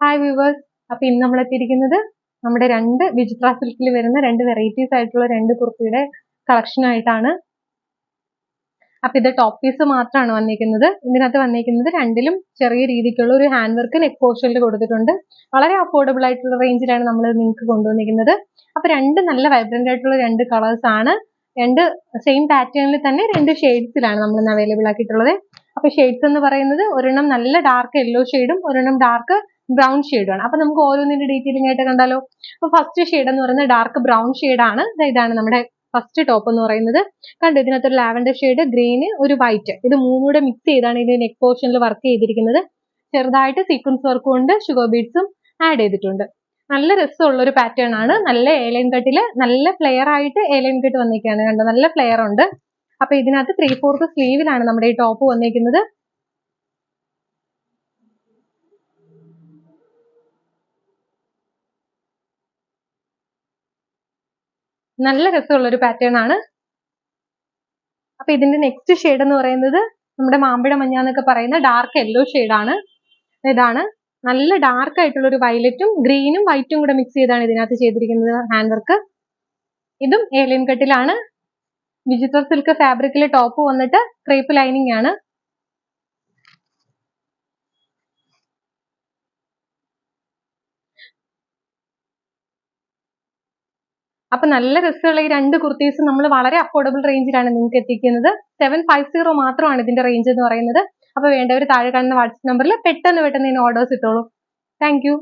Hi viewers, അപ്പൊ ഇന്ന് നമ്മൾ എത്തിയിരിക്കുന്നത് നമ്മുടെ രണ്ട് വിചിത്ര സിൽക്കിൽ വരുന്ന രണ്ട് വെറൈറ്റീസ് ആയിട്ടുള്ള രണ്ട് കുർത്തിയുടെ കളക്ഷൻ ആയിട്ടാണ്. അപ്പൊ ഇത് ടോപ്പ് പീസ് മാത്രമാണ് വന്നിരിക്കുന്നത്. ഇതിനകത്ത് വന്നിരിക്കുന്നത് രണ്ടിലും ചെറിയ രീതിക്കുള്ള ഒരു ഹാൻഡ് വർക്ക് നെക്ക് പോർഷനിൽ കൊടുത്തിട്ടുണ്ട്. വളരെ അഫോർഡബിൾ ആയിട്ടുള്ള റേഞ്ചിലാണ് നമ്മൾ നിങ്ങൾക്ക് കൊണ്ടുവന്നിരിക്കുന്നത്. അപ്പൊ രണ്ട് നല്ല വൈബ്രന്റ് ആയിട്ടുള്ള രണ്ട് കളേഴ്സ് ആണ്. രണ്ട് സെയിം പാറ്റേണിൽ തന്നെ രണ്ട് ഷെയ്ഡ്സിലാണ് നമ്മൾ ഇന്ന് അവൈലബിൾ ആക്കിയിട്ടുള്ളത്. അപ്പൊ ഷെയ്ഡ്സ് എന്ന് പറയുന്നത് ഒരെണ്ണം നല്ല ഡാർക്ക് യെല്ലോ ഷെയ്ഡും ഒരെണ്ണം ഡാർക്ക് ബ്രൗൺ ഷെയ്ഡാണ്. അപ്പൊ നമുക്ക് ഓരോന്നിന്റെ ഡീറ്റെയിലിംഗ് ആയിട്ട് കണ്ടാലോ. അപ്പൊ ഫസ്റ്റ് ഷെയ്ഡ് എന്ന് പറയുന്നത് ഡാർക്ക് ബ്രൗൺ ഷെയ്ഡാണ്. ഇതാണ് നമ്മുടെ ഫസ്റ്റ് ടോപ്പ് എന്ന് പറയുന്നത്. കണ്ടു, ഇതിനകത്ത് ഒരു ലാവൻഡർ ഷെയ്ഡ്, ഗ്രീന്, ഒരു വൈറ്റ്, ഇത് മൂന്നൂടെ മിക്സ് ചെയ്താണ് ഇതിന്റെ നെക്ക് പോർഷനിൽ വർക്ക് ചെയ്തിരിക്കുന്നത്. ചെറുതായിട്ട് സീക്വൻസ് വർക്കും ഉണ്ട്, ഷുഗർ ബീഡ്സും ആഡ് ചെയ്തിട്ടുണ്ട്. നല്ല രസമുള്ള ഒരു പാറ്റേൺ ആണ്. നല്ല ഏലൈൻ കട്ടില് നല്ല ഫ്ലെയർ ആയിട്ട് ഏലൈൻ കട്ട് വന്നിരിക്കുകയാണ്. കണ്ടോ, നല്ല ഫ്ലെയർ ഉണ്ട്. അപ്പൊ ഇതിനകത്ത് 3/4 സ്ലീവിലാണ് നമ്മുടെ ഈ ടോപ്പ് വന്നിരിക്കുന്നത്. നല്ല രസമുള്ള ഒരു പാറ്റേൺ ആണ്. അപ്പൊ ഇതിന്റെ നെക്സ്റ്റ് ഷെയ്ഡ് എന്ന് പറയുന്നത് നമ്മുടെ മാമ്പഴ മഞ്ഞ എന്നൊക്കെ പറയുന്ന ഡാർക്ക് യെല്ലോ ഷെയ്ഡാണ്. ഇതാണ് നല്ല ഡാർക്ക് ആയിട്ടുള്ള ഒരു വയലറ്റും ഗ്രീനും വൈറ്റും കൂടെ മിക്സ് ചെയ്താണ് ഇതിനകത്ത് ചെയ്തിരിക്കുന്നത് ഹാൻഡ് വർക്ക്. ഇതും ഏലിയൻ കട്ടിലാണ്. വിചിത്ര സിൽക്ക് ഫാബ്രിക്കിലെ ടോപ്പ് വന്നിട്ട് ക്രേപ്പ് ലൈനിങ് ആണ്. അപ്പൊ നല്ല രസമുള്ള ഈ രണ്ട് കുർത്തീസ് നമ്മൾ വളരെ അഫോർഡബിൾ റേഞ്ചിലാണ് നിങ്ങൾക്ക് എത്തിക്കുന്നത്. 750 മാത്രമാണ് ഇതിന്റെ റേഞ്ച് എന്ന് പറയുന്നത്. അപ്പൊ വേണ്ടവർ താഴെ കാണുന്ന വാട്സ്ആപ്പ് നമ്പറിൽ പെട്ടെന്ന് ഇതിന് ഓർഡേഴ്സ് ഇട്ടോളൂ. Thank U.